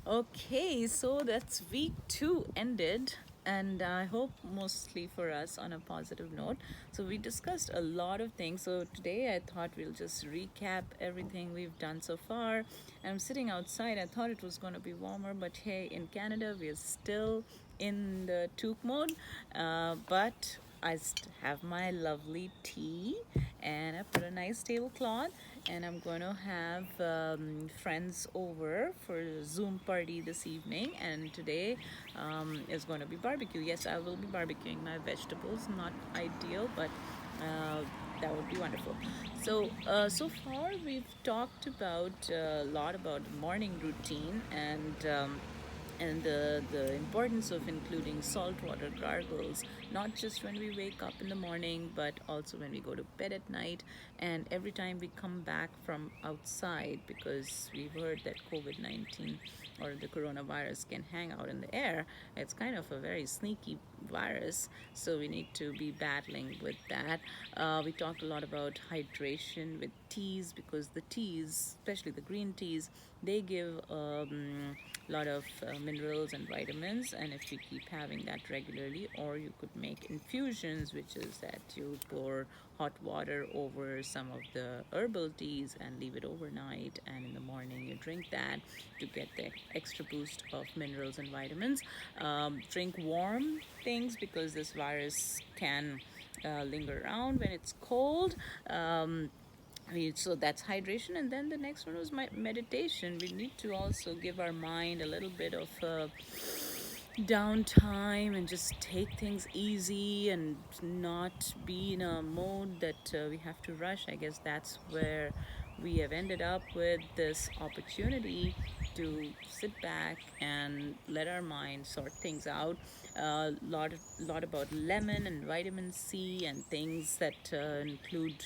Okay, so that's week two ended, and I hope mostly for us on a positive note. So, we discussed a lot of things. So, today I thought we'll just recap everything we've done so far. And I'm sitting outside. I thought it was going to be warmer, but hey, in Canada, we're still in the toque mode. But I have my lovely tea, and I put a nice tablecloth, and I'm going to have friends over for a Zoom party this evening. And today is going to be barbecue. Yes, I will be barbecuing my vegetables. Not ideal, but uh, that would be wonderful. So far we've talked about a lot about the morning routine and the importance of including saltwater gargles, not just when we wake up in the morning, but also when we go to bed at night and every time we come back from outside, because we've heard that COVID-19 or the coronavirus can hang out in the air. It's kind of a very sneaky virus, so we need to be battling with that. We talked a lot about hydration with teas, because the teas, especially the green teas, they give a lot of minerals and vitamins, and if you keep having that regularly, or you could make infusions, which is that you pour hot water over some of the herbal teas and leave it overnight, and in the morning you drink that to get the extra boost of minerals and vitamins. Drink warm things, because this virus can linger around when it's cold. So that's hydration, and then the next one was my meditation. We need to also give our mind a little bit of downtime and just take things easy and not be in a mode that we have to rush. I guess that's where we have ended up with this opportunity to sit back and let our mind sort things out. Lot about lemon and vitamin C and things that include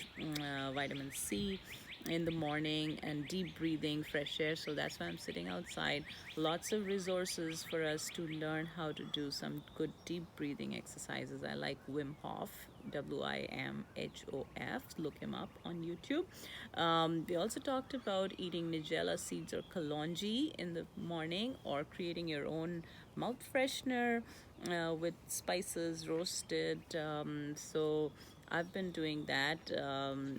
vitamin C in the morning, and deep breathing, fresh air. So that's why I'm sitting outside. Lots of resources for us to learn how to do some good deep breathing exercises. I like Wim Hof, Wimhof. Look him up on YouTube. We also talked about eating nigella seeds or kalonji in the morning, or creating your own mouth freshener with spices roasted. So I've been doing that.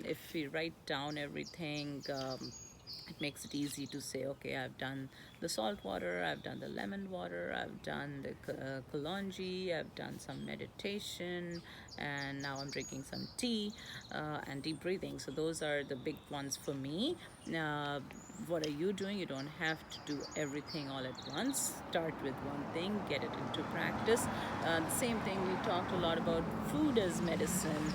If we write down everything, it makes it easy to say, okay, I've done the salt water, I've done the lemon water, I've done the kalonji, I've done some meditation, and now I'm drinking some tea and deep breathing. So those are the big ones for me. uh, what are you doing? You don't have to do everything all at once. Start with one thing, get it into practice. The same thing, we talked a lot about food as medicine,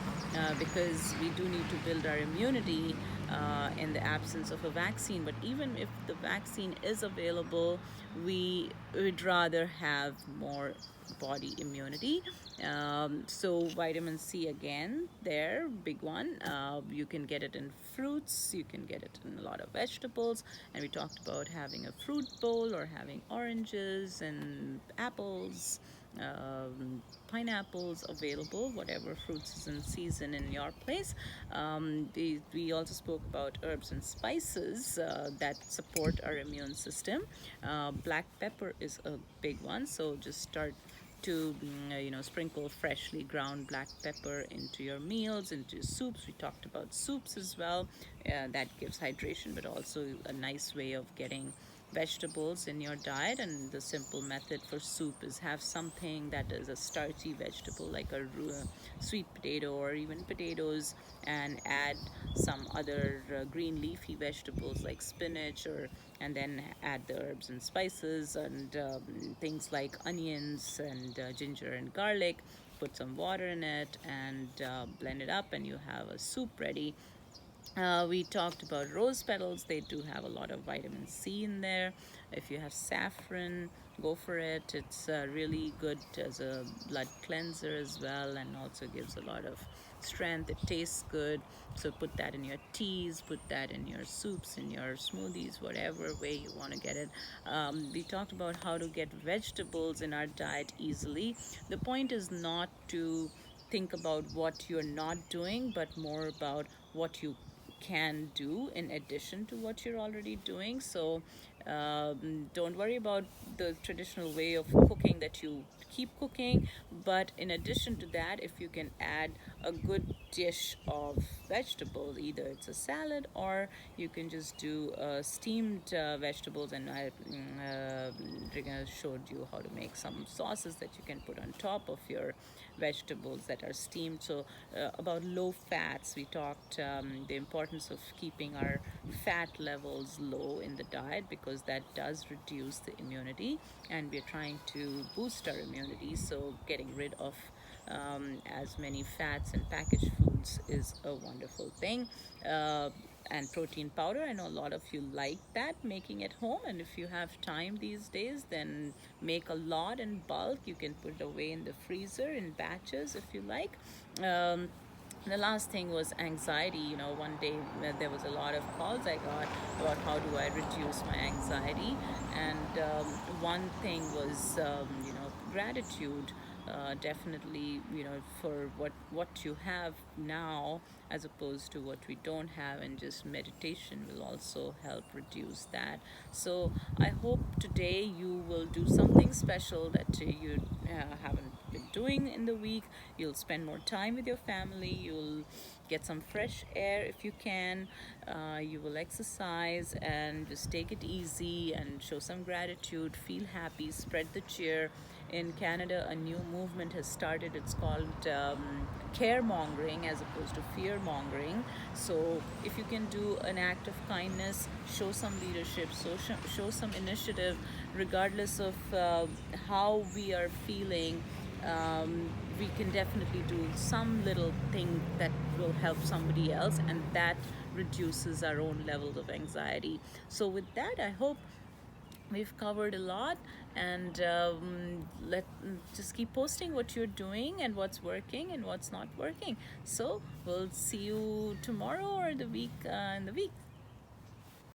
because we do need to build our immunity in the absence of a vaccine. But even if the vaccine is available, we would rather have more body immunity. So vitamin C, again, there, big one. You can get it in fruits, you can get it in a lot of vegetables, and we talked about having a fruit bowl or having oranges and apples, pineapples available, whatever fruits is in season in your place. We also spoke about herbs and spices that support our immune system. Black pepper is a big one, so just start to sprinkle freshly ground black pepper into your meals, into your soups. We talked about soups as well. That gives hydration, but also a nice way of getting vegetables in your diet. And the simple method for soup is have something that is a starchy vegetable, like a sweet potato or even potatoes, and add some other green leafy vegetables like spinach, or and then add the herbs and spices and things like onions and ginger and garlic. Put some water in it and blend it up, and you have a soup ready. We talked about rose petals. They do have a lot of vitamin C in there. If you have saffron, go for it. It's really good as a blood cleanser as well, and also gives a lot of strength. It tastes good. So put that in your teas, put that in your soups, in your smoothies, whatever way you want to get it. We talked about how to get vegetables in our diet easily. The point is not to think about what you're not doing, but more about what you can do in addition to what you're already doing. So Don't worry about the traditional way of cooking, that you keep cooking, but in addition to that, if you can add a good dish of vegetables, either it's a salad or you can just do steamed vegetables. And Rina showed you how to make some sauces that you can put on top of your vegetables that are steamed. So about low fats, we talked the importance of keeping our fat levels low in the diet, because that does reduce the immunity, and we're trying to boost our immunity. So getting rid of as many fats and packaged foods is a wonderful thing. And protein powder, I know a lot of you like that, making at home, and if you have time these days, then make a lot in bulk. You can put it away in the freezer in batches if you like. The last thing was anxiety. One day there was a lot of calls I got about how do I reduce my anxiety, and one thing was gratitude. Definitely, for what you have now as opposed to what we don't have, and just meditation will also help reduce that. So I hope today you will do something special that you haven't been doing in the week. You'll spend more time with your family. You'll get some fresh air if you can. You will exercise and just take it easy and show some gratitude. Feel happy. Spread the cheer. In Canada, a new movement has started. It's called caremongering as opposed to fear mongering. So, if you can do an act of kindness, show some leadership, show some initiative, regardless of how we are feeling, we can definitely do some little thing that will help somebody else, and that reduces our own levels of anxiety. So, with that, I hope we've covered a lot, and let just keep posting what you're doing and what's working and what's not working. So we'll see you tomorrow or the week in the week.